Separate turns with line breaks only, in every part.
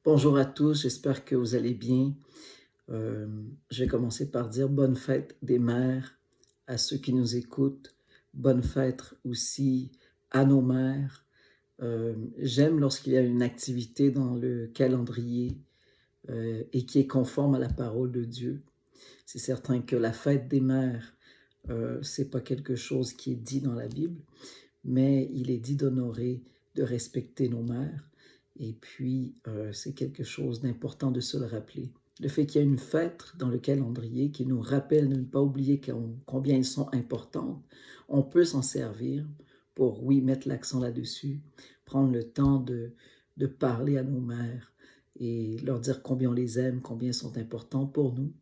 Bonjour à tous, j'espère que vous allez bien. Je vais commencer par dire bonne fête des mères à ceux qui nous écoutent. Bonne fête aussi à nos mères. J'aime lorsqu'il y a une activité dans le calendrier et qui est conforme à la parole de Dieu. C'est certain que la fête des mères, c'est pas quelque chose qui est dit dans la Bible, mais il est dit d'honorer, de respecter nos mères. Et puis, c'est quelque chose d'important de se le rappeler. Le fait qu'il y a une fête dans le calendrier qui nous rappelle de ne pas oublier combien elles sont importantes, on peut s'en servir pour, oui, mettre l'accent là-dessus, prendre le temps de parler à nos mères et leur dire combien on les aime, combien elles sont importantes pour nous.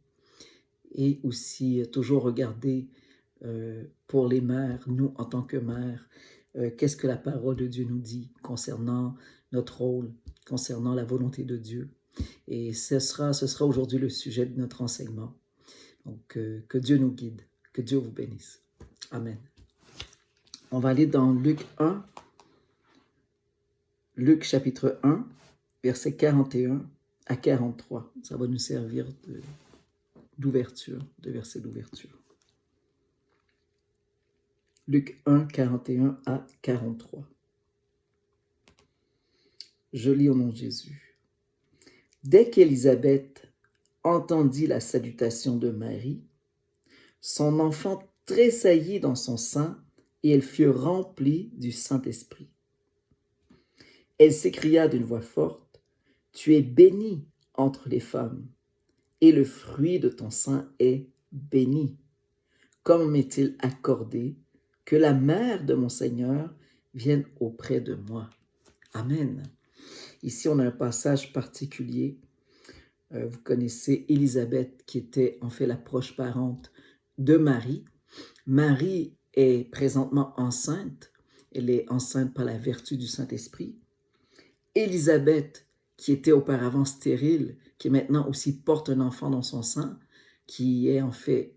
Et aussi, toujours regarder pour les mères, nous en tant que mères, qu'est-ce que la parole de Dieu nous dit concernant notre rôle, concernant la volonté de Dieu. Et ce sera aujourd'hui le sujet de notre enseignement. Donc, que Dieu nous guide, que Dieu vous bénisse. Amen. On va aller dans Luc 1, Luc chapitre 1, versets 41 à 43. Ça va nous servir d'ouverture, de verset d'ouverture. Luc 1, 41 à 43. Je lis au nom de Jésus. Dès qu'Élisabeth entendit la salutation de Marie, son enfant tressaillit dans son sein et elle fut remplie du Saint-Esprit. Elle s'écria d'une voix forte, « Tu es bénie entre les femmes, et le fruit de ton sein est béni. Comment m'est-il accordé que la mère de mon Seigneur vienne auprès de moi? » Amen. Ici, on a un passage particulier. Vous connaissez Élisabeth, qui était en fait la proche parente de Marie. Marie est présentement enceinte. Elle est enceinte par la vertu du Saint-Esprit. Élisabeth, qui était auparavant stérile, qui maintenant aussi porte un enfant dans son sein, qui est en fait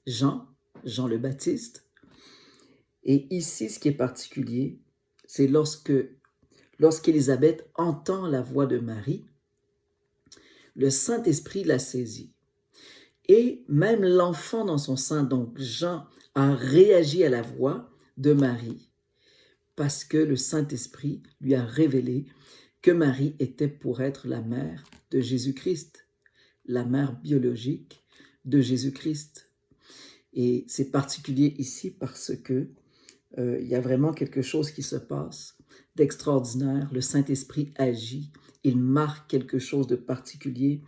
Jean le Baptiste. Et ici, ce qui est particulier, c'est lorsqu'Élisabeth entend la voix de Marie, le Saint-Esprit la saisit. Et même l'enfant dans son sein, donc Jean, a réagi à la voix de Marie, parce que le Saint-Esprit lui a révélé que Marie était pour être la mère de Jésus-Christ, la mère biologique de Jésus-Christ. Et c'est particulier ici parce que il y a vraiment quelque chose qui se passe d'extraordinaire. Le Saint-Esprit agit, il marque quelque chose de particulier.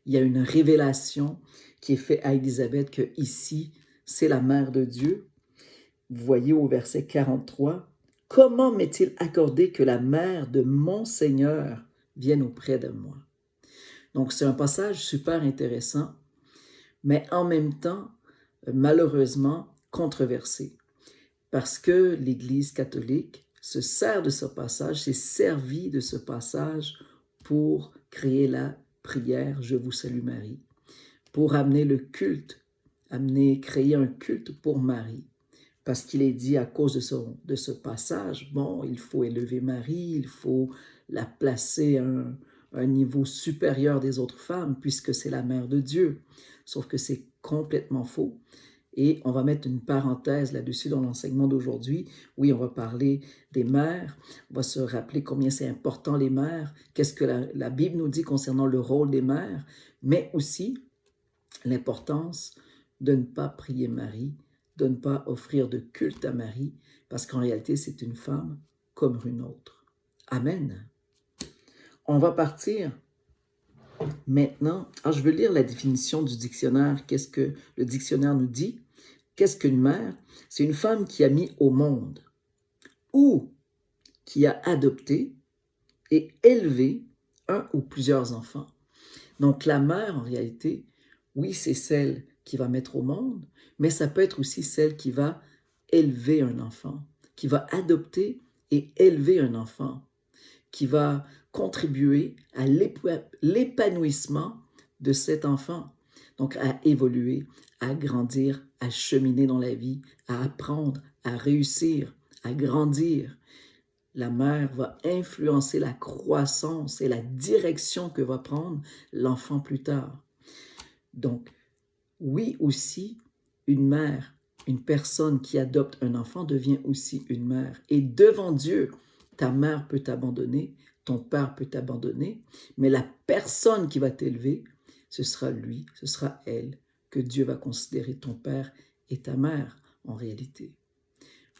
Il y a une révélation qui est faite à Élisabeth que ici, c'est la mère de Dieu. Vous voyez au verset 43, « Comment m'est-il accordé que la mère de mon Seigneur vienne auprès de moi? » Donc, c'est un passage super intéressant, mais en même temps, malheureusement, controversé. Parce que l'Église catholique se sert de ce passage, s'est servi de ce passage pour créer la prière « Je vous salue Marie », pour amener le culte, créer un culte pour Marie. Parce qu'il est dit à cause de ce passage, bon, il faut élever Marie, il faut la placer à un niveau supérieur des autres femmes, puisque c'est la mère de Dieu. Sauf que c'est complètement faux. Et on va mettre une parenthèse là-dessus dans l'enseignement d'aujourd'hui. Oui, on va parler des mères, on va se rappeler combien c'est important les mères, qu'est-ce que la Bible nous dit concernant le rôle des mères, mais aussi l'importance de ne pas prier Marie, de ne pas offrir de culte à Marie, parce qu'en réalité, c'est une femme comme une autre. Amen. On va partir maintenant. Alors, je veux lire la définition du dictionnaire. Qu'est-ce que le dictionnaire nous dit? Qu'est-ce qu'une mère? C'est une femme qui a mis au monde ou qui a adopté et élevé un ou plusieurs enfants. Donc, la mère, en réalité, oui, c'est celle qui va mettre au monde, mais ça peut être aussi celle qui va élever un enfant, qui va adopter et élever un enfant, qui va contribuer à l'épanouissement de cet enfant, donc à évoluer, à grandir, à cheminer dans la vie, à apprendre, à réussir, à grandir. la mère va influencer la croissance et la direction que va prendre l'enfant plus tard. Donc, oui aussi, une mère, une personne qui adopte un enfant devient aussi une mère. Et devant Dieu, ta mère peut t'abandonner, ton père peut t'abandonner, mais la personne qui va t'élever, ce sera lui, ce sera elle, que Dieu va considérer ton père et ta mère en réalité.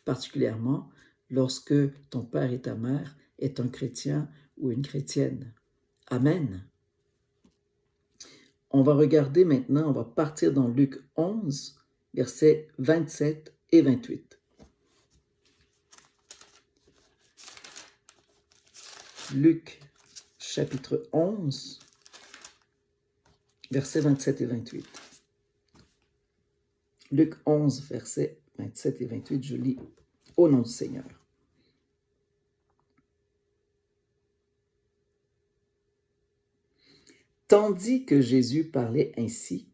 Particulièrement lorsque ton père et ta mère est un chrétien ou une chrétienne. Amen. On va regarder maintenant, on va partir dans Luc 11, versets 27 et 28. Luc, chapitre 11, versets 27 et 28. Luc 11, versets 27 et 28, je lis au nom du Seigneur. Tandis que Jésus parlait ainsi,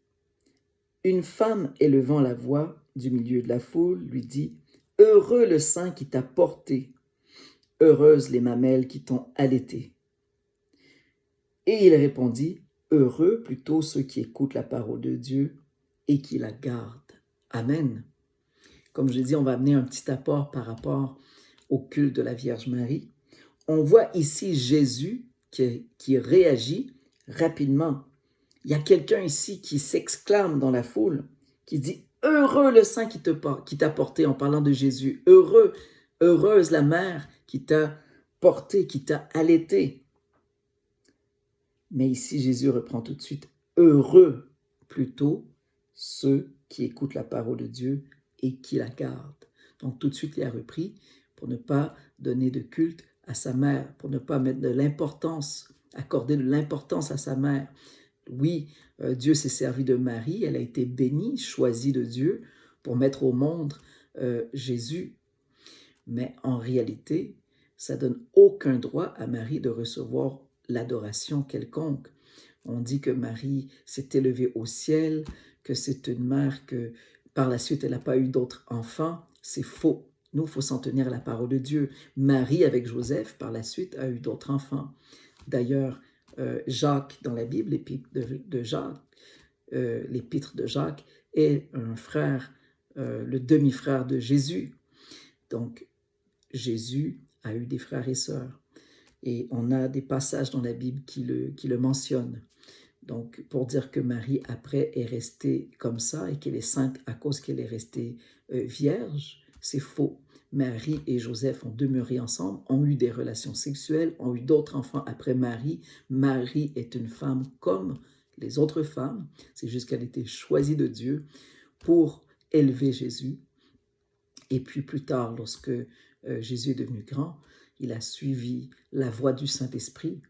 une femme élevant la voix du milieu de la foule lui dit « Heureux le sein qui t'a porté, heureuses les mamelles qui t'ont allaité. » Et il répondit « Heureux plutôt ceux qui écoutent la parole de Dieu et qui la gardent. » Amen. Comme je l'ai dit, on va amener un petit apport par rapport au culte de la Vierge Marie. On voit ici Jésus qui réagit rapidement. Il y a quelqu'un ici qui s'exclame dans la foule, qui dit « Heureux le sein qui t'a porté » en parlant de Jésus. « Heureuse la mère qui t'a porté, qui t'a allaité. » Mais ici, Jésus reprend tout de suite « Heureux plutôt ceux qui écoutent la parole de Dieu et qui la gardent. » Donc tout de suite, il a repris pour ne pas donner de culte à sa mère, pour ne pas mettre de l'importance, accorder de l'importance à sa mère. Oui, Dieu s'est servi de Marie, elle a été bénie, choisie de Dieu pour mettre au monde Jésus. Mais en réalité, ça donne aucun droit à Marie de recevoir l'adoration quelconque. On dit que Marie s'est élevée au ciel, que c'est une mère que par la suite elle n'a pas eu d'autres enfants. C'est faux. Nous, il faut s'en tenir à la parole de Dieu. Marie, avec Joseph, par la suite, a eu d'autres enfants. D'ailleurs, Jacques, dans la Bible, l'épître de Jacques, est un frère, le demi-frère de Jésus. Donc, Jésus a eu des frères et sœurs. Et on a des passages dans la Bible qui le mentionnent. Donc, pour dire que Marie, après, est restée comme ça et qu'elle est sainte à cause qu'elle est restée vierge, c'est faux. Marie et Joseph ont demeuré ensemble, ont eu des relations sexuelles, ont eu d'autres enfants après Marie. Marie est une femme comme les autres femmes. C'est juste qu'elle a été choisie de Dieu pour élever Jésus. Et puis plus tard, lorsque Jésus est devenu grand, il a suivi la voie du Saint-Esprit.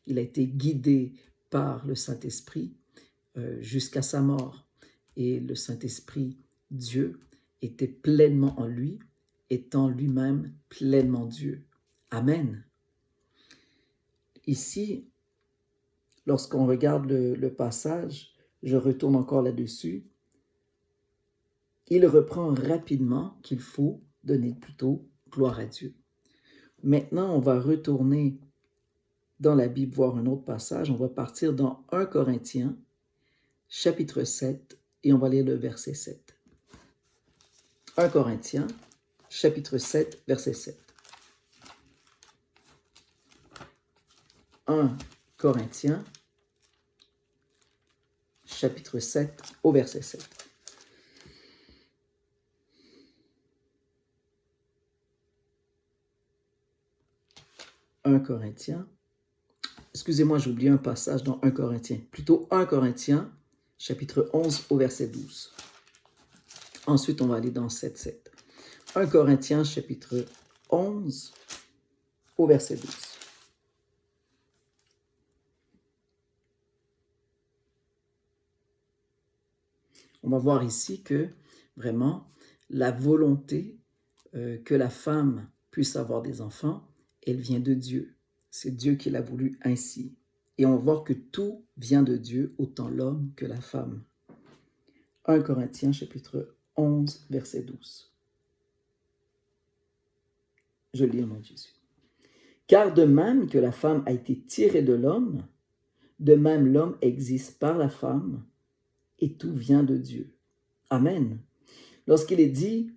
Il a été guidé par le Saint-Esprit jusqu'à sa mort. Et le Saint-Esprit, Dieu, était pleinement en lui, étant lui-même pleinement Dieu. Amen. Ici, lorsqu'on regarde le passage, je retourne encore là-dessus, il reprend rapidement qu'il faut donner plutôt gloire à Dieu. Maintenant, on va retourner dans la Bible voir un autre passage. On va partir dans 1 Corinthiens, chapitre 7, et on va lire le verset 7. 1 Corinthiens, chapitre 7, verset 7. 1 Corinthiens, chapitre 7, au verset 7. Excusez-moi, j'ai oublié un passage dans 1 Corinthiens. Plutôt 1 Corinthiens, chapitre 11, au verset 12. Ensuite, on va aller dans 7, 7. 1 Corinthiens, chapitre 11, au verset 12. On va voir ici que, vraiment, la volonté que la femme puisse avoir des enfants, elle vient de Dieu. C'est Dieu qui l'a voulu ainsi. Et on va voir que tout vient de Dieu, autant l'homme que la femme. 1 Corinthiens, chapitre 11, verset 12. Je lis au nom de Jésus. Car de même que la femme a été tirée de l'homme, de même l'homme existe par la femme, et tout vient de Dieu. Amen. Lorsqu'il est dit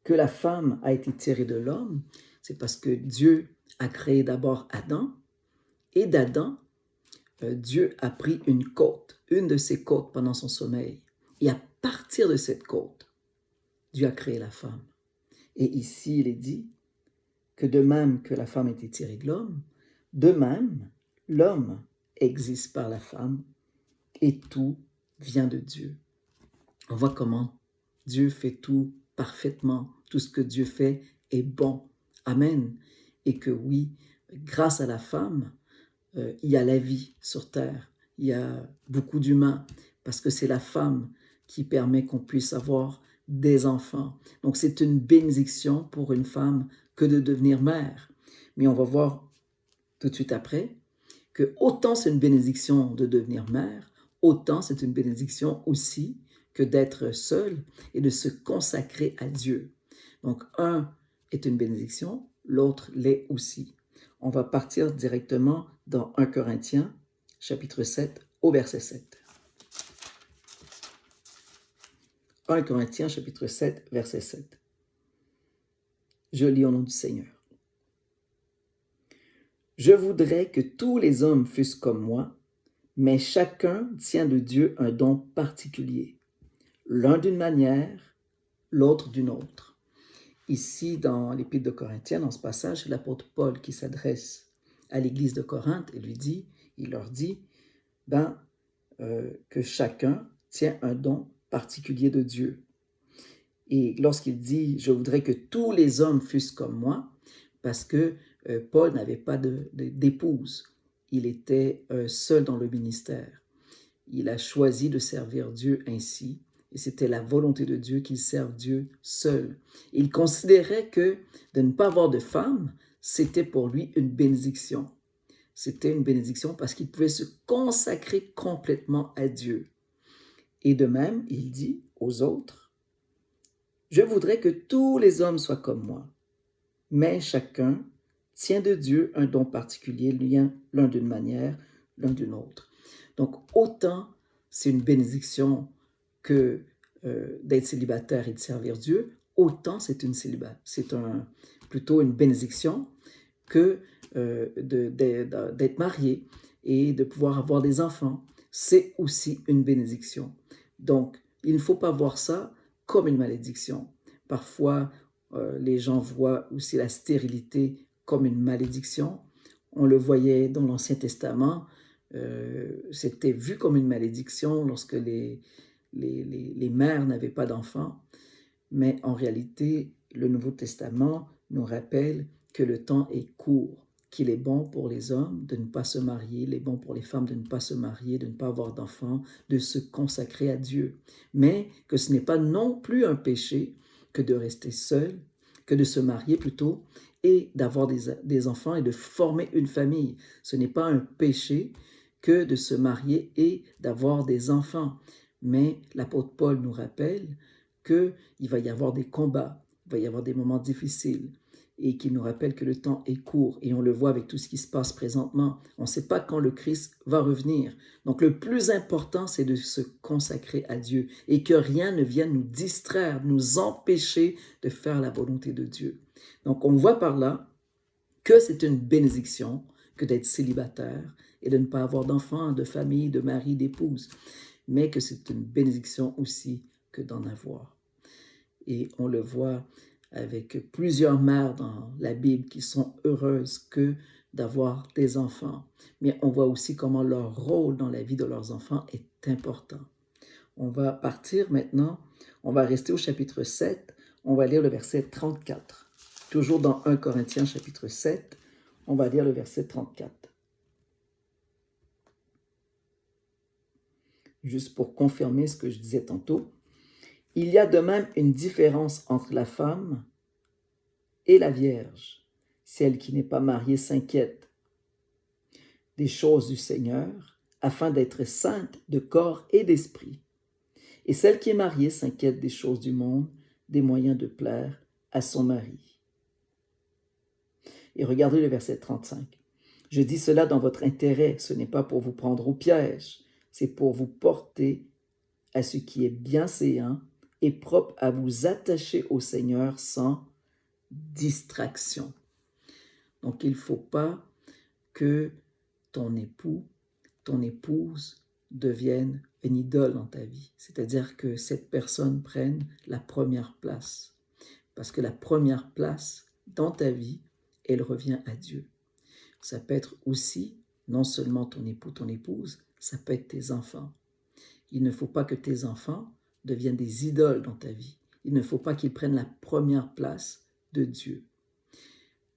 que la femme a été tirée de l'homme, c'est parce que Dieu a créé d'abord Adam, et d'Adam, Dieu a pris une côte, une de ses côtes pendant son sommeil. Et à partir de cette côte, Dieu a créé la femme. Et ici, il est dit que de même que la femme a été tirée de l'homme, de même, l'homme existe par la femme et tout vient de Dieu. On voit comment Dieu fait tout parfaitement. Tout ce que Dieu fait est bon. Amen. Et que oui, grâce à la femme, il y a la vie sur terre. Il y a beaucoup d'humains parce que c'est la femme qui permet qu'on puisse avoir des enfants. Donc, c'est une bénédiction pour une femme que de devenir mère. Mais on va voir tout de suite après que autant c'est une bénédiction de devenir mère, autant c'est une bénédiction aussi que d'être seule et de se consacrer à Dieu. Donc, un est une bénédiction, l'autre l'est aussi. On va partir directement dans 1 Corinthiens, chapitre 7, au verset 7. 1 Corinthiens, chapitre 7, verset 7. Je lis au nom du Seigneur. Je voudrais que tous les hommes fussent comme moi, mais chacun tient de Dieu un don particulier, l'un d'une manière, l'autre d'une autre. Ici, dans l'Épître de Corinthiens, dans ce passage, c'est l'apôtre Paul qui s'adresse à l'église de Corinthe et il leur dit que chacun tient un don particulier de Dieu. Et lorsqu'il dit « je voudrais que tous les hommes fussent comme moi », parce que Paul n'avait pas d'épouse, il était seul dans le ministère. Il a choisi de servir Dieu ainsi, et c'était la volonté de Dieu qu'il serve Dieu seul. Il considérait que de ne pas avoir de femme, c'était pour lui une bénédiction. C'était une bénédiction parce qu'il pouvait se consacrer complètement à Dieu. Et de même, il dit aux autres, « Je voudrais que tous les hommes soient comme moi, mais chacun tient de Dieu un don particulier, l'un d'une manière, l'un d'une autre. » Donc, autant c'est une bénédiction que d'être célibataire et de servir Dieu, autant c'est plutôt une bénédiction que d'être marié et de pouvoir avoir des enfants. C'est aussi une bénédiction. Donc, il ne faut pas voir ça comme une malédiction. Parfois, les gens voient aussi la stérilité comme une malédiction. On le voyait dans l'Ancien Testament, c'était vu comme une malédiction lorsque les mères n'avaient pas d'enfants. Mais en réalité, le Nouveau Testament nous rappelle que le temps est court, qu'il est bon pour les hommes de ne pas se marier, il est bon pour les femmes de ne pas se marier, de ne pas avoir d'enfants, de se consacrer à Dieu. Mais que ce n'est pas non plus un péché que de rester seul, que de se marier plutôt, et d'avoir des enfants et de former une famille. Ce n'est pas un péché que de se marier et d'avoir des enfants. Mais l'apôtre Paul nous rappelle qu'il va y avoir des combats, il va y avoir des moments difficiles et qu'il nous rappelle que le temps est court et on le voit avec tout ce qui se passe présentement. On ne sait pas quand le Christ va revenir. Donc le plus important, c'est de se consacrer à Dieu et que rien ne vienne nous distraire, nous empêcher de faire la volonté de Dieu. Donc on voit par là que c'est une bénédiction que d'être célibataire et de ne pas avoir d'enfants, de famille, de mari, d'épouse, mais que c'est une bénédiction aussi que d'en avoir. Et on le voit avec plusieurs mères dans la Bible qui sont heureuses que d'avoir des enfants. Mais on voit aussi comment leur rôle dans la vie de leurs enfants est important. On va partir maintenant, on va rester au chapitre 7, on va lire le verset 34. Toujours dans 1 Corinthiens chapitre 7, on va lire le verset 34. Juste pour confirmer ce que je disais tantôt. Il y a de même une différence entre la femme et la vierge. Celle qui n'est pas mariée s'inquiète des choses du Seigneur, afin d'être sainte de corps et d'esprit. Et celle qui est mariée s'inquiète des choses du monde, des moyens de plaire à son mari. Et regardez le verset 35. Je dis cela dans votre intérêt, ce n'est pas pour vous prendre au piège, c'est pour vous porter à ce qui est bienséant et propre à vous attacher au Seigneur sans distraction. Donc, il ne faut pas que ton époux, ton épouse devienne une idole dans ta vie. C'est-à-dire que cette personne prenne la première place. Parce que la première place dans ta vie, elle revient à Dieu. Ça peut être aussi, non seulement ton époux, ton épouse, ça peut être tes enfants. Il ne faut pas que tes enfants deviennent des idoles dans ta vie. Il ne faut pas qu'ils prennent la première place de Dieu.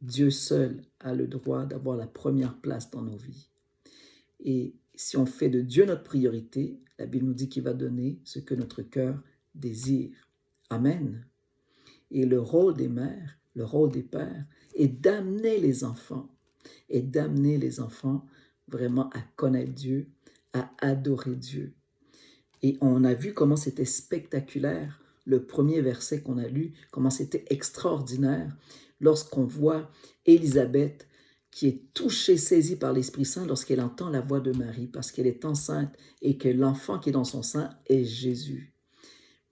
Dieu seul a le droit d'avoir la première place dans nos vies. Et si on fait de Dieu notre priorité, la Bible nous dit qu'il va donner ce que notre cœur désire. Amen. Et le rôle des mères, le rôle des pères est d'amener les enfants vraiment à connaître Dieu, à adorer Dieu. Et on a vu comment c'était spectaculaire, le premier verset qu'on a lu, comment c'était extraordinaire lorsqu'on voit Élisabeth qui est touchée, saisie par l'Esprit Saint lorsqu'elle entend la voix de Marie, parce qu'elle est enceinte et que l'enfant qui est dans son sein est Jésus.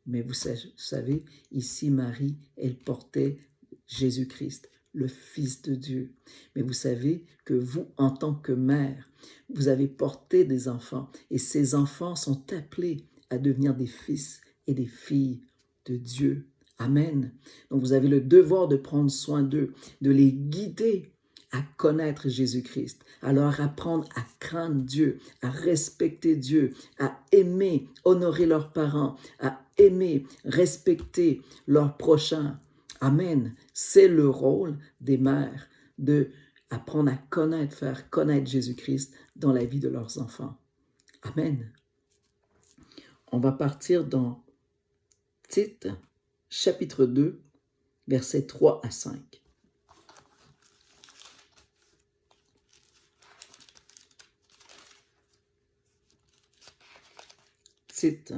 Mais vous savez, ici, Marie, elle portait Jésus-Christ, le Fils de Dieu. Mais vous savez que vous, en tant que mère, vous avez porté des enfants et ces enfants sont appelés à devenir des fils et des filles de Dieu. Amen. Donc vous avez le devoir de prendre soin d'eux, de les guider à connaître Jésus-Christ, à leur apprendre à craindre Dieu, à respecter Dieu, à aimer, honorer leurs parents, à aimer, respecter leurs prochains. Amen. C'est le rôle des mères de apprendre à connaître, faire connaître Jésus-Christ dans la vie de leurs enfants. Amen. On va partir dans Tite, chapitre 2, versets 3 à 5. Tite,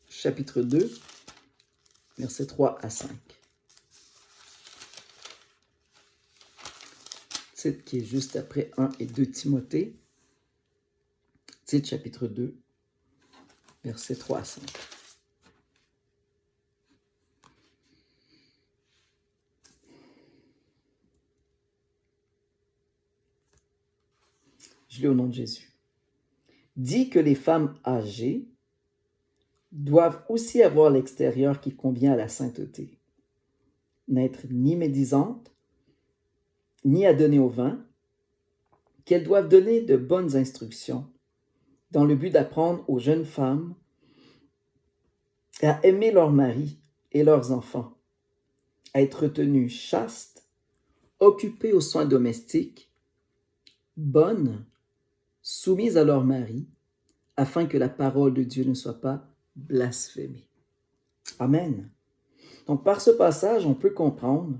chapitre 2, versets 3 à 5. Tite qui est juste après 1 et 2 Timothée. Tite, chapitre 2, versets 3 à 5. Je lis au nom de Jésus. Dit que les femmes âgées doivent aussi avoir l'extérieur qui convient à la sainteté, n'être ni médisantes, ni à donner au vin, qu'elles doivent donner de bonnes instructions, dans le but d'apprendre aux jeunes femmes à aimer leurs maris et leurs enfants, à être tenues chastes, occupées aux soins domestiques, bonnes, soumises à leur mari, afin que la parole de Dieu ne soit pas blasphémée. Amen. Donc, par ce passage, on peut comprendre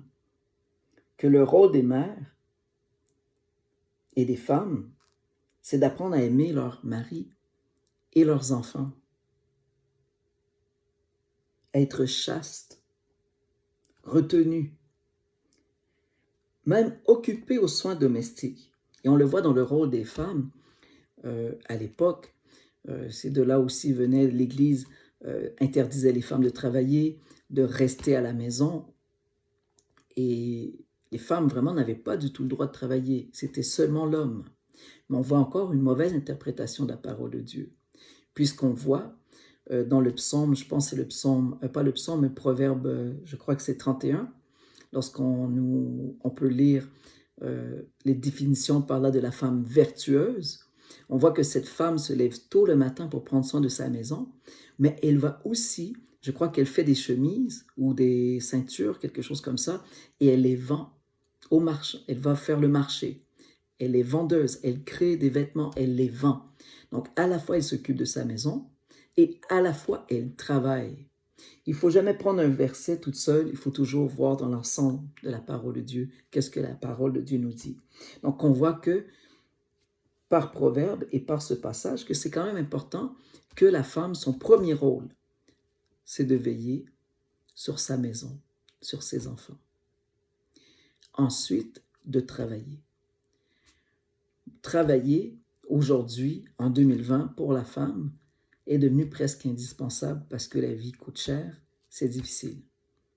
que le rôle des mères et des femmes, c'est d'apprendre à aimer leur mari et leurs enfants, à être chastes, retenues, même occupées aux soins domestiques. Et on le voit dans le rôle des femmes à l'époque. C'est de là aussi venait l'Église, interdisait les femmes de travailler, de rester à la maison. Et les femmes vraiment n'avaient pas du tout le droit de travailler. C'était seulement l'homme. Mais on voit encore une mauvaise interprétation de la parole de Dieu. Puisqu'on voit dans le psaume, je pense que c'est le psaume, pas le psaume, mais le proverbe, je crois que c'est 31, lorsqu'on peut lire les définitions par là de la femme vertueuse, on voit que cette femme se lève tôt le matin pour prendre soin de sa maison, mais elle va aussi, je crois qu'elle fait des chemises ou des ceintures, quelque chose comme ça, et elle les vend au marché. Elle va faire le marché. Elle est vendeuse, elle crée des vêtements, elle les vend. Donc, à la fois, elle s'occupe de sa maison et à la fois, elle travaille. Il ne faut jamais prendre un verset toute seule, il faut toujours voir dans l'ensemble de la parole de Dieu, qu'est-ce que la parole de Dieu nous dit. Donc, on voit que par Proverbe et par ce passage, que c'est quand même important que la femme, son premier rôle, c'est de veiller sur sa maison, sur ses enfants. Ensuite, de travailler. Travailler, aujourd'hui, en 2020, pour la femme, est devenu presque indispensable parce que la vie coûte cher, c'est difficile.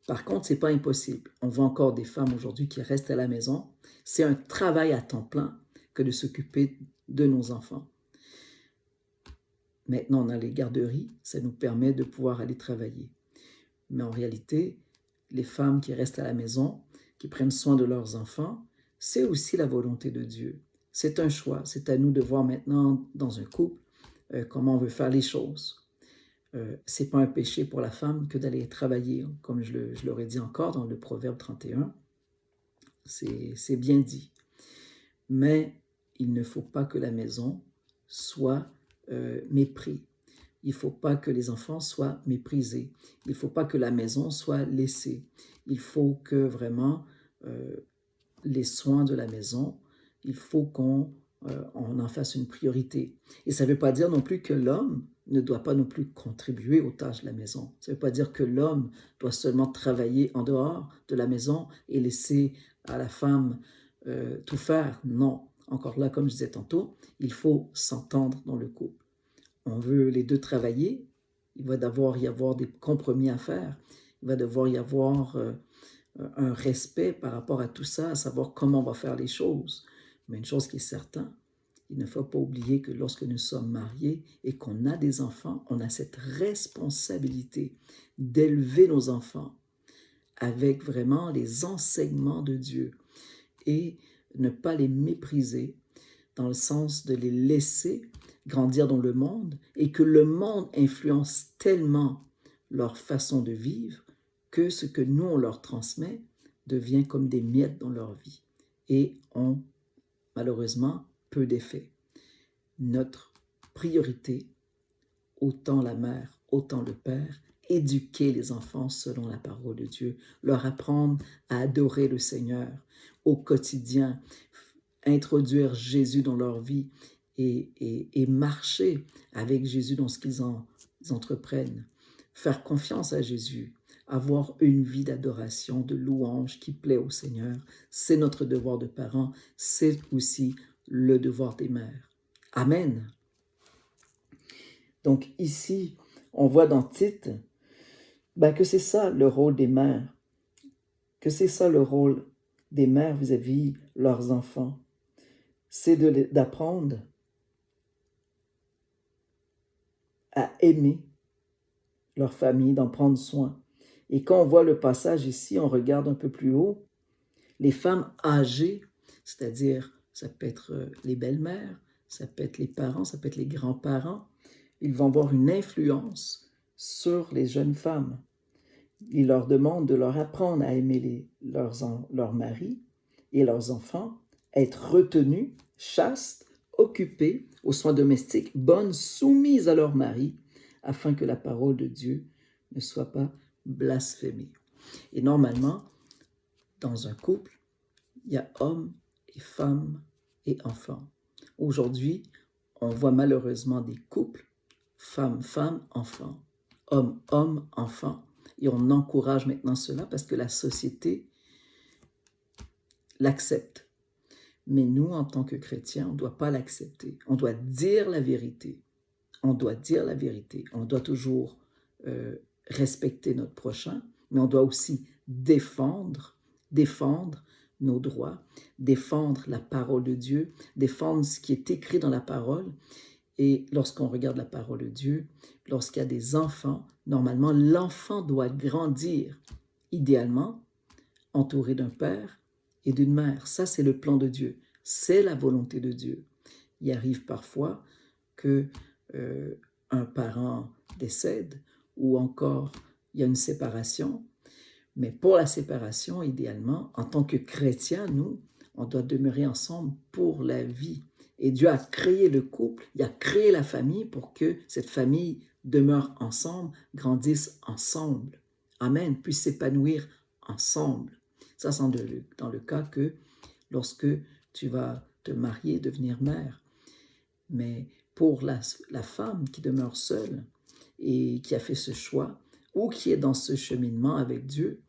Par contre, ce n'est pas impossible. On voit encore des femmes aujourd'hui qui restent à la maison. C'est un travail à temps plein que de s'occuper de nos enfants. Maintenant, on a les garderies, ça nous permet de pouvoir aller travailler. Mais en réalité, les femmes qui restent à la maison, qui prennent soin de leurs enfants, c'est aussi la volonté de Dieu. C'est un choix. C'est à nous de voir maintenant dans un couple comment on veut faire les choses. Ce n'est pas un péché pour la femme que d'aller travailler, comme je l'aurais dit encore dans le Proverbe 31. C'est bien dit. Mais il ne faut pas que la maison soit mépris. Il ne faut pas que les enfants soient méprisés. Il ne faut pas que la maison soit laissée. Il faut que vraiment les soins de la maison, il faut qu'on en fasse une priorité. Et ça ne veut pas dire non plus que l'homme ne doit pas non plus contribuer aux tâches de la maison. Ça ne veut pas dire que l'homme doit seulement travailler en dehors de la maison et laisser à la femme tout faire. Non. Encore là, comme je disais tantôt, il faut s'entendre dans le couple. On veut les deux travailler, il va devoir y avoir des compromis à faire, il va devoir y avoir un respect par rapport à tout ça, à savoir comment on va faire les choses. Mais une chose qui est certaine, il ne faut pas oublier que lorsque nous sommes mariés et qu'on a des enfants, on a cette responsabilité d'élever nos enfants avec vraiment les enseignements de Dieu et ne pas les mépriser dans le sens de les laisser grandir dans le monde et que le monde influence tellement leur façon de vivre que ce que nous, on leur transmet devient comme des miettes dans leur vie et ont malheureusement peu d'effet. Notre priorité, autant la mère, autant le père, éduquer les enfants selon la parole de Dieu, leur apprendre à adorer le Seigneur au quotidien, introduire Jésus dans leur vie et marcher avec Jésus dans ce qu'ils entreprennent, faire confiance à Jésus, avoir une vie d'adoration, de louange qui plaît au Seigneur. C'est notre devoir de parents, c'est aussi le devoir des mères. Amen. Donc ici, on voit dans Tite que c'est ça le rôle des mères, que c'est ça le rôle des mères vis-à-vis leurs enfants. C'est d'apprendre à aimer leur famille, d'en prendre soin. Et quand on voit le passage ici, on regarde un peu plus haut, les femmes âgées, c'est-à-dire ça peut être les belles-mères, ça peut être les parents, ça peut être les grands-parents, ils vont avoir une influence sur les jeunes femmes. Ils leur demandent de leur apprendre à aimer leurs maris et leurs enfants, être retenus, chastes, occupés aux soins domestiques, bonnes, soumises à leur mari, afin que la parole de Dieu ne soit pas blasphémée. Et normalement, dans un couple, il y a hommes et femmes et enfants. Aujourd'hui, on voit malheureusement des couples, femmes, femmes, enfants, hommes, hommes, enfants. Et on encourage maintenant cela parce que la société l'accepte. Mais nous, en tant que chrétiens, on ne doit pas l'accepter. On doit dire la vérité. On doit dire la vérité. On doit toujours respecter notre prochain, mais on doit aussi défendre nos droits, défendre la parole de Dieu, défendre ce qui est écrit dans la parole. Et lorsqu'on regarde la parole de Dieu, lorsqu'il y a des enfants, normalement, l'enfant doit grandir, idéalement, entouré d'un père et d'une mère. Ça, c'est le plan de Dieu. C'est la volonté de Dieu. Il arrive parfois que un parent décède ou encore il y a une séparation. Mais pour la séparation, idéalement, en tant que chrétiens, nous, on doit demeurer ensemble pour la vie. Et Dieu a créé le couple, il a créé la famille pour que cette famille demeure ensemble, grandisse ensemble. Amen, puisse s'épanouir ensemble. Ça, c'est dans le cas que lorsque tu vas te marier, devenir mère. Mais pour la femme qui demeure seule et qui a fait ce choix ou qui est dans ce cheminement avec Dieu,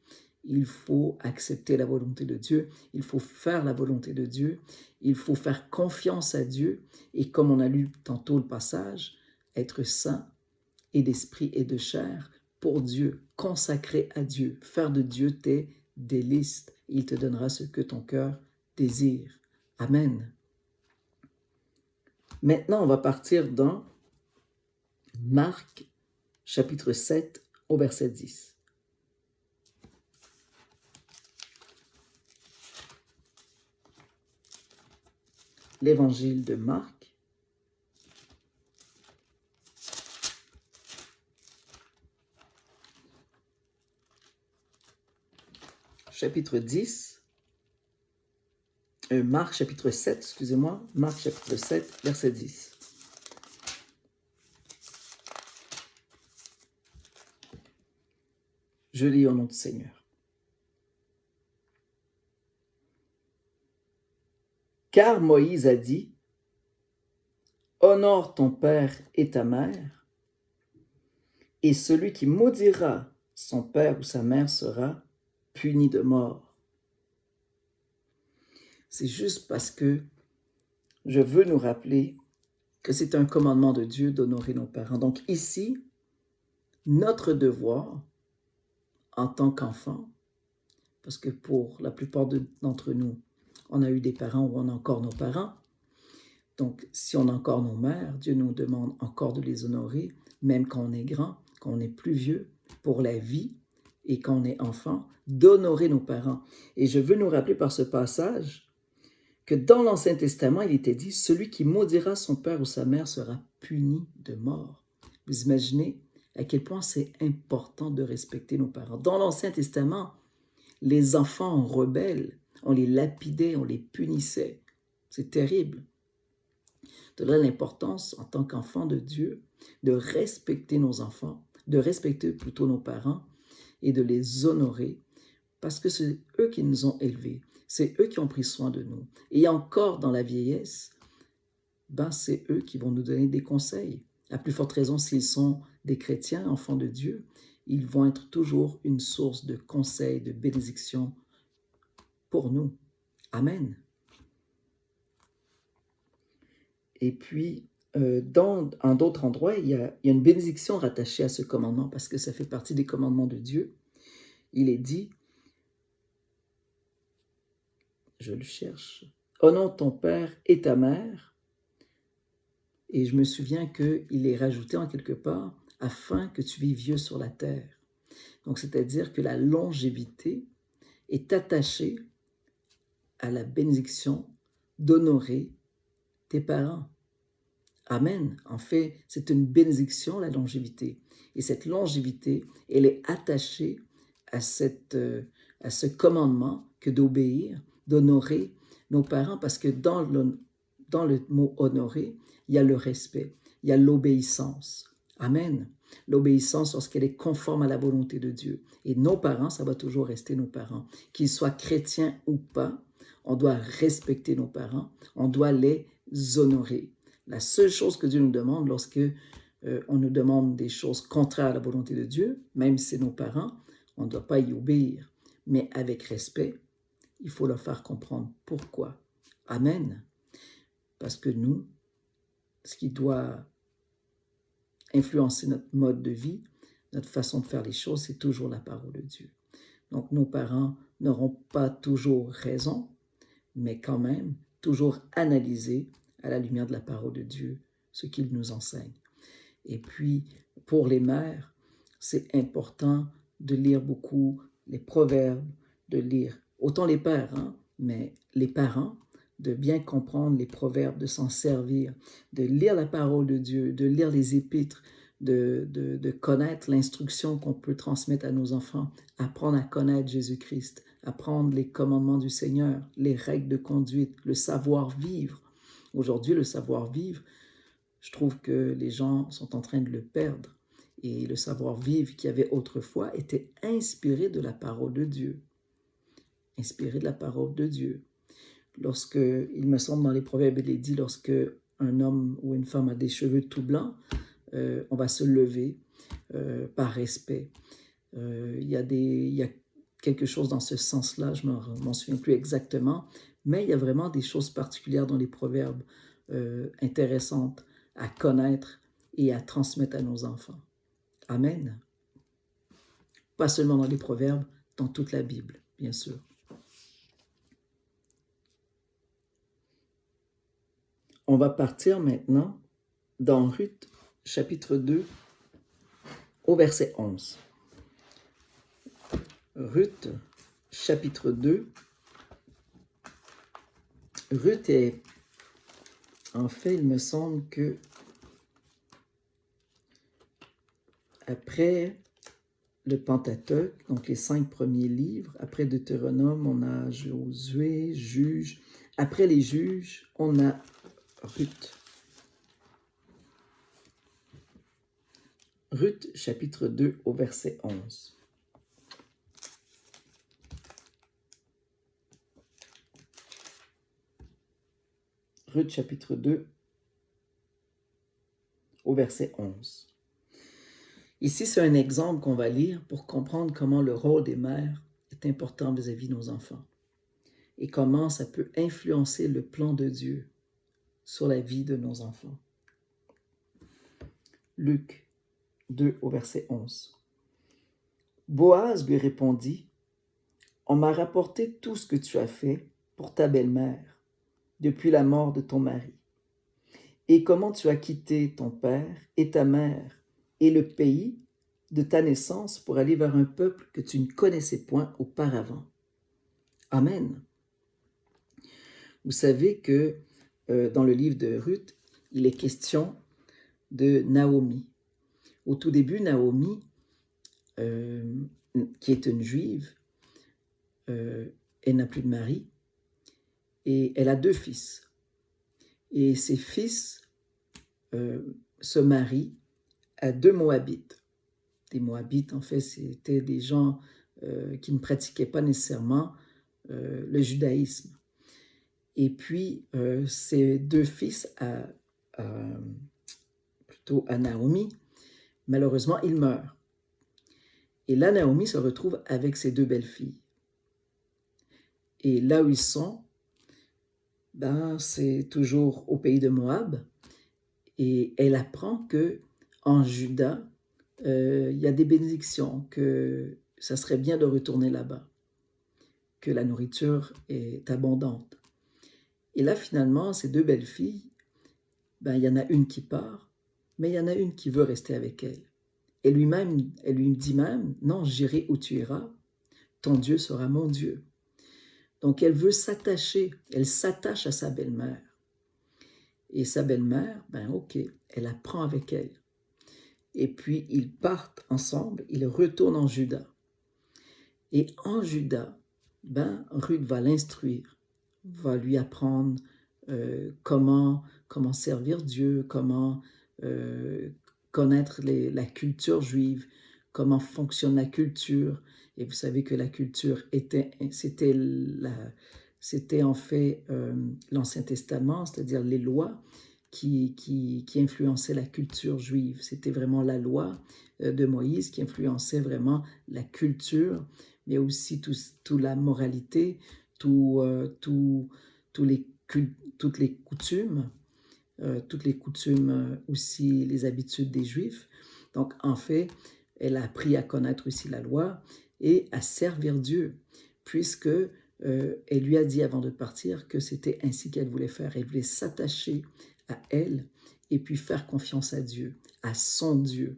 il faut accepter la volonté de Dieu, il faut faire la volonté de Dieu, il faut faire confiance à Dieu et comme on a lu tantôt le passage, être saint et d'esprit et de chair pour Dieu, consacré à Dieu, faire de Dieu tes délices. Il te donnera ce que ton cœur désire. Amen. Maintenant, on va partir dans Marc, chapitre 7, au verset 10. L'évangile de Marc, chapitre 10, Marc chapitre 7, excusez-moi, Marc chapitre 7, verset 10. Je lis au nom du Seigneur. Car Moïse a dit, « Honore ton père et ta mère, et celui qui maudira son père ou sa mère sera puni de mort. » C'est juste parce que je veux nous rappeler que c'est un commandement de Dieu d'honorer nos parents. Donc ici, notre devoir en tant qu'enfant, parce que pour la plupart d'entre nous, on a eu des parents ou on a encore nos parents. Donc, si on a encore nos mères, Dieu nous demande encore de les honorer, même quand on est grand, quand on est plus vieux, pour la vie, et quand on est enfant, d'honorer nos parents. Et je veux nous rappeler par ce passage que dans l'Ancien Testament, il était dit, « Celui qui maudira son père ou sa mère sera puni de mort. » Vous imaginez à quel point c'est important de respecter nos parents. Dans l'Ancien Testament, les enfants rebelles, on les lapidait, on les punissait. C'est terrible. De là l'importance, en tant qu'enfant de Dieu, de respecter nos enfants, de respecter plutôt nos parents et de les honorer parce que c'est eux qui nous ont élevés, c'est eux qui ont pris soin de nous. Et encore dans la vieillesse, c'est eux qui vont nous donner des conseils. À plus forte raison, s'ils sont des chrétiens, enfants de Dieu, ils vont être toujours une source de conseils, de bénédictions pour nous. Amen. Et puis, en d'autres endroits, il y a une bénédiction rattachée à ce commandement parce que ça fait partie des commandements de Dieu. Il est dit, je le cherche, « Honore ton père et ta mère ». Et je me souviens qu'il est rajouté en quelque part, « afin que tu vives vieux sur la terre ». Donc, c'est-à-dire que la longévité est attachée à la bénédiction d'honorer tes parents. Amen. En fait, c'est une bénédiction, la longévité. Et cette longévité, elle est attachée à ce commandement que d'obéir, d'honorer nos parents, parce que dans le mot honorer, il y a le respect, il y a l'obéissance. Amen. L'obéissance lorsqu'elle est conforme à la volonté de Dieu. Et nos parents, ça va toujours rester nos parents. Qu'ils soient chrétiens ou pas, on doit respecter nos parents, on doit les honorer. La seule chose que Dieu nous demande lorsque on nous demande des choses contraires à la volonté de Dieu, même si c'est nos parents, on ne doit pas y obéir. Mais avec respect, il faut leur faire comprendre pourquoi. Amen. Parce que nous, ce qui doit influencer notre mode de vie, notre façon de faire les choses, c'est toujours la parole de Dieu. Donc nos parents n'auront pas toujours raison, mais quand même toujours analyser à la lumière de la parole de Dieu ce qu'il nous enseigne. Et puis, pour les mères, c'est important de lire beaucoup les proverbes, de lire autant les pères, mais les parents, de bien comprendre les proverbes, de s'en servir, de lire la parole de Dieu, de lire les épîtres, de connaître l'instruction qu'on peut transmettre à nos enfants, apprendre à connaître Jésus-Christ, apprendre les commandements du Seigneur, les règles de conduite, le savoir-vivre. Aujourd'hui, le savoir-vivre, je trouve que les gens sont en train de le perdre. Et le savoir-vivre qu'il y avait autrefois était inspiré de la parole de Dieu. Inspiré de la parole de Dieu. Lorsque, il me semble dans les Proverbes, il est dit, lorsque un homme ou une femme a des cheveux tout blancs, on va se lever par respect. Il y a quelque chose dans ce sens-là, je ne m'en souviens plus exactement, mais il y a vraiment des choses particulières dans les proverbes intéressantes à connaître et à transmettre à nos enfants. Amen. Pas seulement dans les proverbes, dans toute la Bible, bien sûr. On va partir maintenant dans Ruth, chapitre 2, au verset 11. Ruth, chapitre 2. Ruth est, en fait, il me semble que après le Pentateuque, donc les 5 premiers livres, après Deutéronome, on a Josué, Juges. Après les Juges, on a Ruth. Ruth, chapitre 2, au verset 11. Ruth, chapitre 2, au verset 11. Ici, c'est un exemple qu'on va lire pour comprendre comment le rôle des mères est important vis-à-vis de nos enfants et comment ça peut influencer le plan de Dieu sur la vie de nos enfants. Luc 2 au verset 11. Boaz lui répondit, « On m'a rapporté tout ce que tu as fait pour ta belle-mère depuis la mort de ton mari, et comment tu as quitté ton père et ta mère et le pays de ta naissance pour aller vers un peuple que tu ne connaissais point auparavant. » Amen. Vous savez que dans le livre de Ruth, il est question de Naomi. Au tout début, Naomi, qui est une juive, elle n'a plus de mari et elle a 2 fils. Et ses fils se marient à 2 Moabites. Des Moabites, en fait, c'était des gens qui ne pratiquaient pas nécessairement le judaïsme. Et puis, ses 2 fils, plutôt à Naomi, malheureusement, ils meurent. Et là, Naomi se retrouve avec ses 2 belles-filles. Et là où ils sont, c'est toujours au pays de Moab. Et elle apprend que en Juda, il y a des bénédictions, que ça serait bien de retourner là-bas, que la nourriture est abondante. Et là, finalement, ces 2 belles-filles, il y en a une qui part, mais il y en a une qui veut rester avec elle. Et elle lui dit même, « Non, j'irai où tu iras, ton Dieu sera mon Dieu. » Donc, elle veut s'attacher, elle s'attache à sa belle-mère. Et sa belle-mère, ok, elle apprend avec elle. Et puis, ils partent ensemble, ils retournent en Juda. Et en Juda, Ruth va l'instruire, va lui apprendre comment servir Dieu, comment connaître la culture juive, comment fonctionne la culture. Et vous savez que la culture c'était en fait l'Ancien Testament, c'est-à-dire les lois qui influençaient la culture juive. C'était vraiment la loi de Moïse qui influençait vraiment la culture, mais aussi toute la moralité, toutes les coutumes, aussi les habitudes des Juifs. Donc, en fait, elle a appris à connaître aussi la loi et à servir Dieu, puisque elle lui a dit avant de partir que c'était ainsi qu'elle voulait faire. Elle voulait s'attacher à elle et puis faire confiance à Dieu, à son Dieu,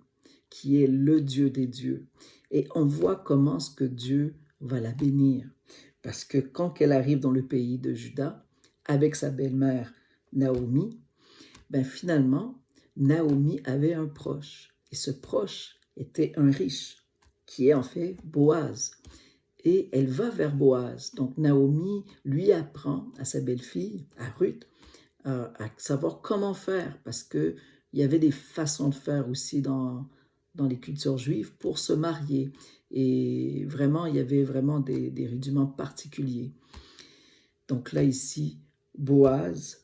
qui est le Dieu des dieux. Et on voit comment ce que Dieu va la bénir. Parce que quand elle arrive dans le pays de Juda, avec sa belle-mère Naomi, finalement, Naomi avait un proche. Et ce proche était un riche, qui est en fait Boaz. Et elle va vers Boaz. Donc Naomi lui apprend à sa belle-fille, à Ruth, à savoir comment faire, parce qu'il y avait des façons de faire aussi dans les cultures juives pour se marier. Et vraiment, il y avait vraiment des rudiments particuliers. Donc là, ici, Boaz,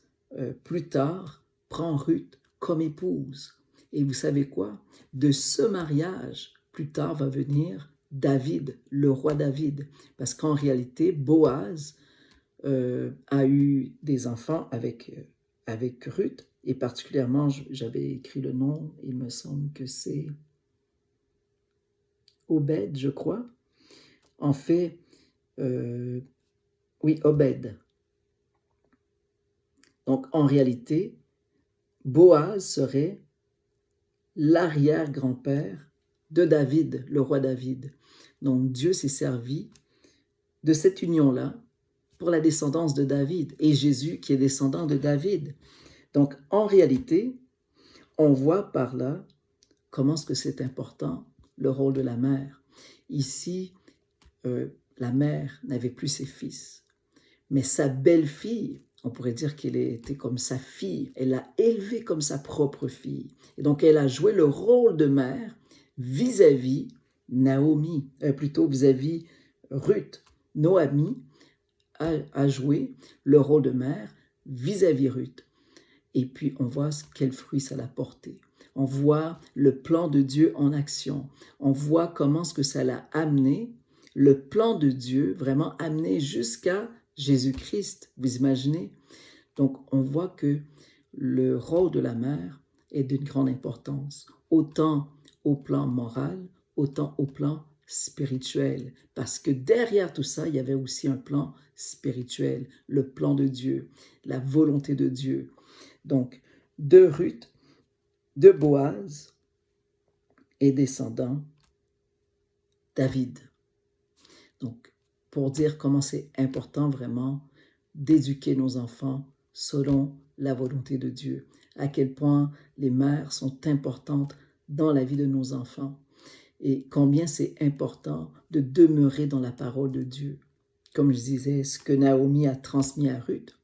plus tard, prend Ruth comme épouse. Et vous savez quoi? De ce mariage, plus tard va venir David, le roi David. Parce qu'en réalité, Boaz a eu des enfants avec Ruth, et particulièrement, j'avais écrit le nom, il me semble que c'est Obed, je crois. En fait, oui, Obed. Donc, en réalité, Boaz serait l'arrière-grand-père de David, le roi David. Donc, Dieu s'est servi de cette union-là pour la descendance de David, et Jésus qui est descendant de David. Donc, en réalité, on voit par là comment est-ce que c'est important, le rôle de la mère. Ici, la mère n'avait plus ses fils, mais sa belle-fille, on pourrait dire qu'elle était comme sa fille, elle l'a élevée comme sa propre fille. Et donc, elle a joué le rôle de mère vis-à-vis Naomi, plutôt vis-à-vis Ruth. Noémie a joué le rôle de mère vis-à-vis Ruth. Et puis, on voit quel fruit ça l'a porté. On voit le plan de Dieu en action. On voit comment ce que ça l'a amené, le plan de Dieu vraiment amené jusqu'à Jésus-Christ. Vous imaginez? Donc, on voit que le rôle de la mère est d'une grande importance, autant au plan moral, autant au plan spirituel. Parce que derrière tout ça, il y avait aussi un plan spirituel, le plan de Dieu, la volonté de Dieu. Donc, de Ruth, de Boaz et descendant David. Donc, pour dire comment c'est important vraiment d'éduquer nos enfants selon la volonté de Dieu, à quel point les mères sont importantes dans la vie de nos enfants et combien c'est important de demeurer dans la parole de Dieu. Comme je disais, ce que Naomi a transmis à Ruth,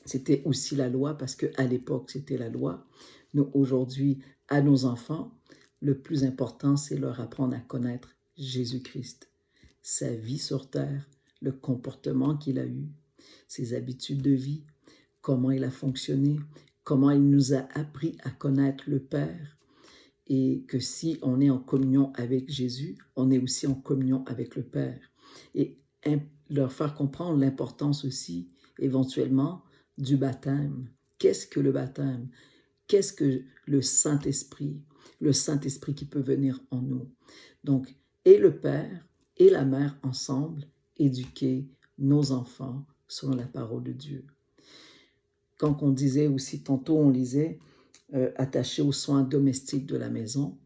c'était aussi la loi, parce qu'à l'époque, c'était la loi. Nous, aujourd'hui, à nos enfants, le plus important, c'est leur apprendre à connaître Jésus-Christ, sa vie sur terre, le comportement qu'il a eu, ses habitudes de vie, comment il a fonctionné, comment il nous a appris à connaître le Père, et que si on est en communion avec Jésus, on est aussi en communion avec le Père. Et leur faire comprendre l'importance aussi, éventuellement, du baptême. Qu'est-ce que le baptême? Qu'est-ce que le Saint-Esprit? Le Saint-Esprit qui peut venir en nous. Donc, et le Père et la Mère ensemble, éduquer nos enfants selon la parole de Dieu. Quand on disait aussi, tantôt on lisait, attaché aux soins domestiques de la maison,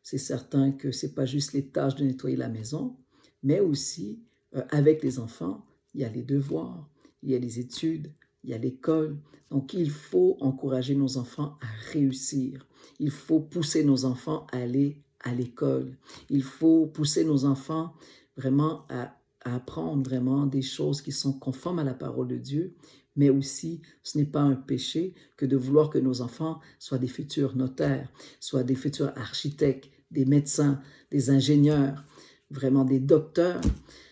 c'est certain que ce n'est pas juste les tâches de nettoyer la maison, mais aussi, avec les enfants, il y a les devoirs, il y a les études, il y a l'école. Donc, il faut encourager nos enfants à réussir. Il faut pousser nos enfants à aller à l'école. Il faut pousser nos enfants vraiment à apprendre vraiment des choses qui sont conformes à la parole de Dieu, mais aussi, ce n'est pas un péché que de vouloir que nos enfants soient des futurs notaires, soient des futurs architectes, des médecins, des ingénieurs, vraiment des docteurs.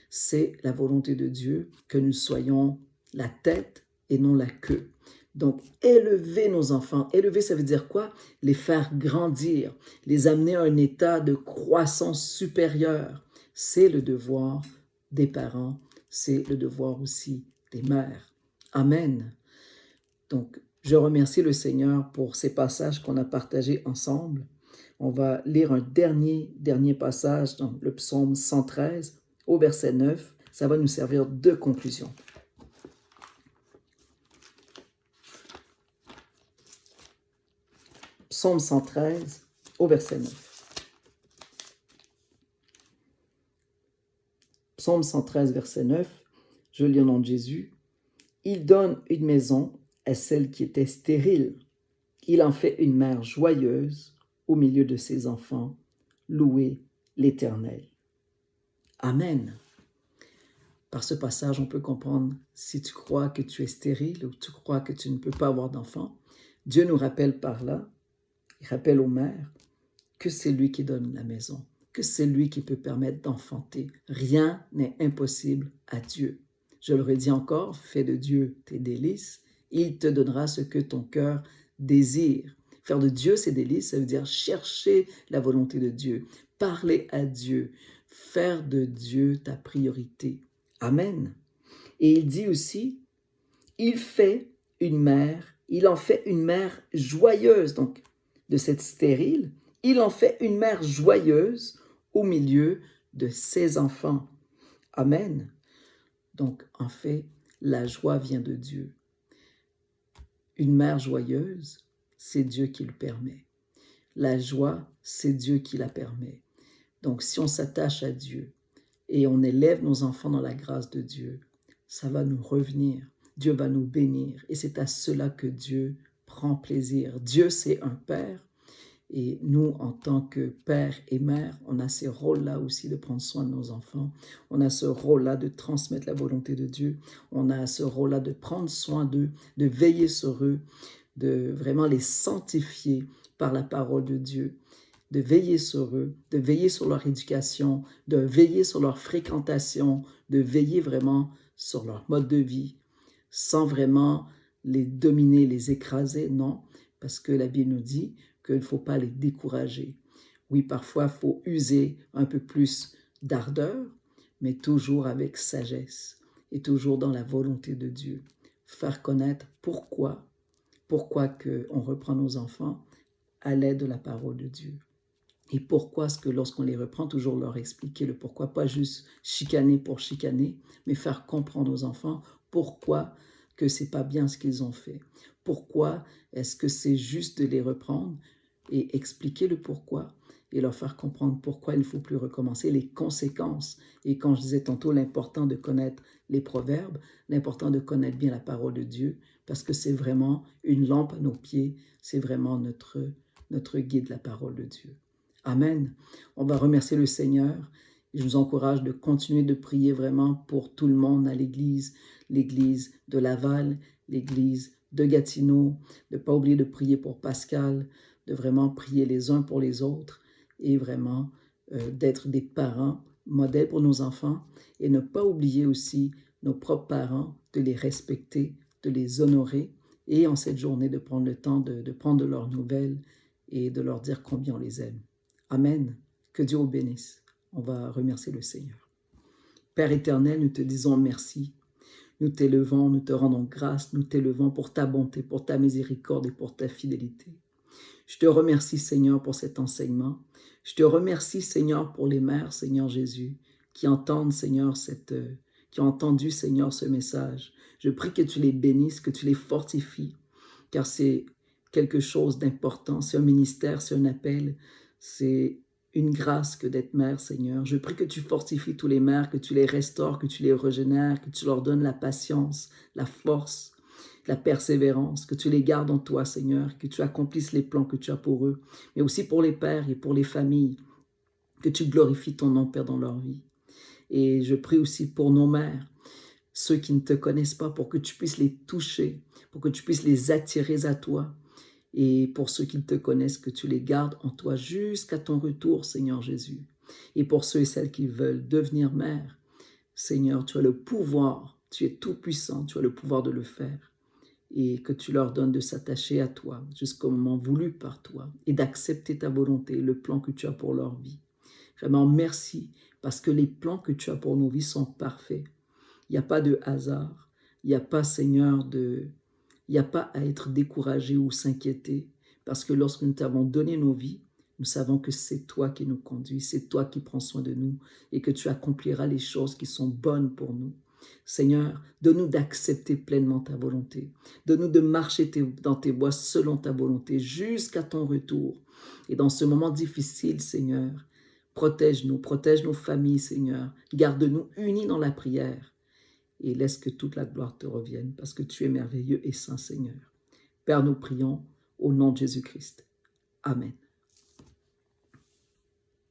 C'est la volonté de Dieu que nous soyons la tête et non la queue. Donc, élever nos enfants. Élever, ça veut dire quoi? Les faire grandir, les amener à un état de croissance supérieure. C'est le devoir des parents, c'est le devoir aussi des mères. Amen. Donc, je remercie le Seigneur pour ces passages qu'on a partagés ensemble. On va lire un dernier passage dans le psaume 113 au verset 9. Ça va nous servir de conclusion. Psaume 113 au verset 9. Psaume 113, verset 9. Je lis au nom de Jésus. Il donne une maison à celle qui était stérile. Il en fait une mère joyeuse au milieu de ses enfants. Louez l'Éternel. Amen. Par ce passage, on peut comprendre, si tu crois que tu es stérile ou tu crois que tu ne peux pas avoir d'enfant, Dieu nous rappelle par là, il rappelle aux mères que c'est lui qui donne la maison, que c'est lui qui peut permettre d'enfanter. Rien n'est impossible à Dieu. Je le redis encore, fais de Dieu tes délices, il te donnera ce que ton cœur désire. Faire de Dieu ses délices, ça veut dire chercher la volonté de Dieu, parler à Dieu, faire de Dieu ta priorité. Amen. Et il dit aussi, il en fait une mère joyeuse, donc de cette stérile, il en fait une mère joyeuse au milieu de ses enfants. Amen. Donc, en fait, la joie vient de Dieu. Une mère joyeuse, c'est Dieu qui le permet. La joie, c'est Dieu qui la permet. Donc, si on s'attache à Dieu et on élève nos enfants dans la grâce de Dieu, ça va nous revenir. Dieu va nous bénir. Et c'est à cela que Dieu prend plaisir. Dieu, c'est un Père. Et nous, en tant que père et mère, on a ces rôles-là aussi de prendre soin de nos enfants. On a ce rôle-là de transmettre la volonté de Dieu. On a ce rôle-là de prendre soin d'eux, de veiller sur eux, de vraiment les sanctifier par la parole de Dieu, de veiller sur eux, de veiller sur leur éducation, de veiller sur leur fréquentation, de veiller vraiment sur leur mode de vie, sans vraiment les dominer, les écraser, non, parce que la Bible nous dit qu'il ne faut pas les décourager. Oui, parfois, il faut user un peu plus d'ardeur, mais toujours avec sagesse et toujours dans la volonté de Dieu. Faire connaître pourquoi on reprend nos enfants à l'aide de la parole de Dieu. Et pourquoi est-ce que lorsqu'on les reprend, toujours leur expliquer le pourquoi, pas juste chicaner pour chicaner, mais faire comprendre aux enfants pourquoi que c'est pas bien ce qu'ils ont fait. Pourquoi est-ce que c'est juste de les reprendre et expliquer le pourquoi et leur faire comprendre pourquoi il ne faut plus recommencer, les conséquences. Et quand je disais tantôt l'important de connaître les proverbes, l'important de connaître bien la parole de Dieu, parce que c'est vraiment une lampe à nos pieds, c'est vraiment notre guide, la parole de Dieu. Amen. On va remercier le Seigneur. Je vous encourage de continuer de prier vraiment pour tout le monde à l'église de Laval, l'église de Gatineau, de ne pas oublier de prier pour Pascal, de vraiment prier les uns pour les autres et vraiment d'être des parents modèles pour nos enfants et ne pas oublier aussi nos propres parents, de les respecter, de les honorer et en cette journée de prendre le temps de prendre de leurs nouvelles et de leur dire combien on les aime. Amen. Que Dieu vous bénisse. On va remercier le Seigneur. Père éternel, nous te disons merci. Nous t'élevons, nous te rendons grâce, nous t'élevons pour ta bonté, pour ta miséricorde et pour ta fidélité. Je te remercie, Seigneur, pour cet enseignement. Je te remercie, Seigneur, pour les mères, Seigneur Jésus, qui entendent, Seigneur, qui ont entendu, Seigneur, ce message. Je prie que tu les bénisses, que tu les fortifies, car c'est quelque chose d'important. C'est un ministère, c'est un appel, c'est une grâce que d'être mère, Seigneur. Je prie que tu fortifies tous les mères, que tu les restaures, que tu les régénères, que tu leur donnes la patience, la force, la persévérance, que tu les gardes en toi, Seigneur, que tu accomplisses les plans que tu as pour eux, mais aussi pour les pères et pour les familles, que tu glorifies ton nom, Père, dans leur vie. Et je prie aussi pour nos mères, ceux qui ne te connaissent pas, pour que tu puisses les toucher, pour que tu puisses les attirer à toi. Et pour ceux qui te connaissent, que tu les gardes en toi jusqu'à ton retour, Seigneur Jésus. Et pour ceux et celles qui veulent devenir mères, Seigneur, tu as le pouvoir, tu es tout puissant, tu as le pouvoir de le faire. Et que tu leur donnes de s'attacher à toi jusqu'au moment voulu par toi et d'accepter ta volonté, le plan que tu as pour leur vie. Vraiment, merci, parce que les plans que tu as pour nos vies sont parfaits. Il n'y a pas de hasard, il n'y a pas, Seigneur, il n'y a pas à être découragé ou s'inquiéter, parce que lorsque nous t'avons donné nos vies, nous savons que c'est toi qui nous conduis, c'est toi qui prends soin de nous et que tu accompliras les choses qui sont bonnes pour nous. Seigneur, donne-nous d'accepter pleinement ta volonté. Donne-nous de marcher dans tes voies selon ta volonté jusqu'à ton retour. Et dans ce moment difficile, Seigneur, protège nos familles, Seigneur. Garde-nous unis dans la prière. Et laisse que toute la gloire te revienne, parce que tu es merveilleux et saint, Seigneur. Père, nous prions au nom de Jésus-Christ. Amen.